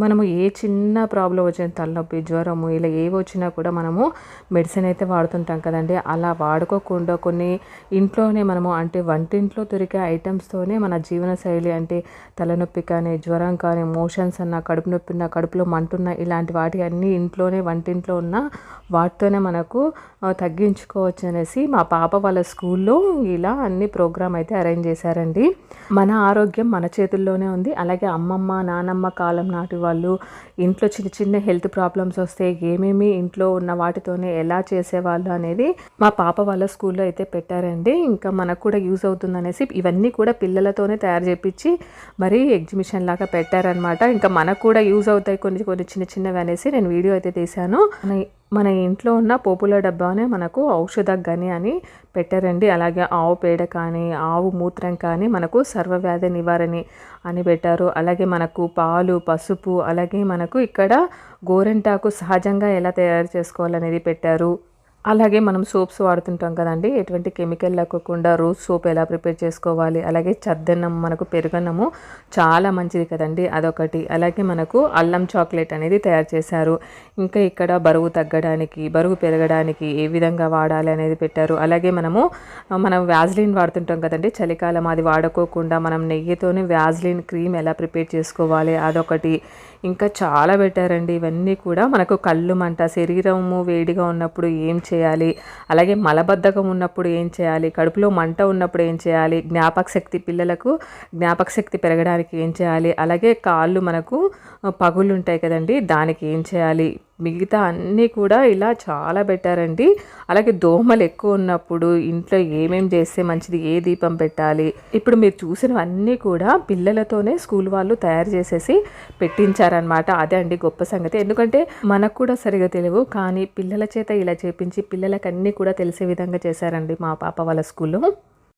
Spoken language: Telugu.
మనము ఏ చిన్న ప్రాబ్లం వచ్చిన తలనొప్పి, జ్వరము ఇలా ఏవి వచ్చినా కూడా మనము మెడిసిన్ అయితే వాడుతుంటాం కదండి. అలా వాడుకోకుండా కొన్ని ఇంట్లోనే మనము అంటే వంటింట్లో దొరికే ఐటమ్స్తోనే మన జీవనశైలి అంటే తలనొప్పి కానీ, జ్వరం కానీ, మోషన్స్ అన్న, కడుపు నొప్పి ఉన్న, కడుపులో మంటున్న ఇలాంటి వాటి అన్నీ ఇంట్లోనే వంటింట్లో ఉన్న వాటితోనే మనకు తగ్గించుకోవచ్చు అనేసి మా పాప వాళ్ళ స్కూల్లో ఇలా అన్ని ప్రోగ్రామ్ అయితే అరేంజ్ చేశారండి. మన ఆరోగ్యం మన చేతుల్లోనే ఉంది. అలాగే అమ్మమ్మ, నానమ్మ కాలం నాటి వాళ్ళు ఇంట్లో చిన్న చిన్న హెల్త్ ప్రాబ్లమ్స్ వస్తే ఏమేమి ఇంట్లో ఉన్న వాటితోనే ఎలా చేసేవాళ్ళు అనేది మా పాప వాళ్ళ స్కూల్లో అయితే పెట్టారండి. ఇంకా మనకు కూడా యూజ్ అవుతుంది అనేసి ఇవన్నీ కూడా పిల్లలతోనే తయారు చేయించి మరి ఎగ్జిబిషన్ లాగా పెట్టారనమాట. ఇంకా మనకు కూడా యూజ్ అవుతాయి కొన్ని కొన్ని చిన్న చిన్నవి అనేసి నేను వీడియో అయితే తీశాను. మన ఇంట్లో ఉన్న పోపుల డబ్బానే మనకు ఔషధ గని అని పెట్టారండి. అలాగే ఆవు పేడ కానీ, ఆవు మూత్రం కానీ మనకు సర్వవ్యాధి నివారణి అని పెట్టారు. అలాగే మనకు పాలు, పసుపు, అలాగే మనకు ఇక్కడ గోరింటాకు సహజంగా ఎలా తయారు చేసుకోవాలనేది పెట్టారు. అలాగే మనం సోప్స్ వాడుతుంటాం కదండి, ఎటువంటి కెమికల్ లేకుండా రోజ్ సోప్ ఎలా ప్రిపేర్ చేసుకోవాలి. అలాగే చద్దన్నం, మనకు పెరుగన్నము చాలా మంచిది కదండి, అదొకటి. అలాగే మనకు అల్లం చాక్లెట్ అనేది తయారు చేశారు. ఇంకా ఇక్కడ బరువు తగ్గడానికి, బరువు పెరగడానికి ఏ విధంగా వాడాలి అనేది పెట్టారు. అలాగే మనం వ్యాజ్లిన్ వాడుతుంటాం కదండి చలికాలం, అది వాడుకోకుండా మనం నెయ్యితోనే వ్యాజ్లిన్ క్రీమ్ ఎలా ప్రిపేర్ చేసుకోవాలి అదొకటి. ఇంకా చాలా పెట్టారండి. ఇవన్నీ కూడా మనకు కళ్ళు మంట, శరీరము వేడిగా ఉన్నప్పుడు ఏం చేయాలి, అలాగే మలబద్ధకం ఉన్నప్పుడు ఏం చేయాలి, కడుపులో మంట ఉన్నప్పుడు ఏం చేయాలి, పిల్లలకు జ్ఞాపక శక్తి పెరగడానికి ఏం చేయాలి, అలాగే కాళ్ళు మనకు పగుళ్ళు ఉంటాయి కదండి దానికి ఏం చేయాలి, మిగతా అన్నీ కూడా ఇలా చాలా పెట్టారండి. అలాగే దోమలు ఎక్కువ ఉన్నప్పుడు ఇంట్లో ఏమేం చేస్తే మంచిది, ఏ దీపం పెట్టాలి, ఇప్పుడు మీరు చూసినవన్నీ కూడా పిల్లలతోనే స్కూల్ వాళ్ళు తయారు చేసేసి పెట్టించారనమాట. అదే అండి గొప్ప సంగతి. ఎందుకంటే మనకు కూడా సరిగా తెలియవు, కానీ పిల్లల చేత ఇలా చేపించి పిల్లలకి అన్నీ కూడా తెలిసే విధంగా చేశారండి మా పాప వాళ్ళ స్కూల్లో.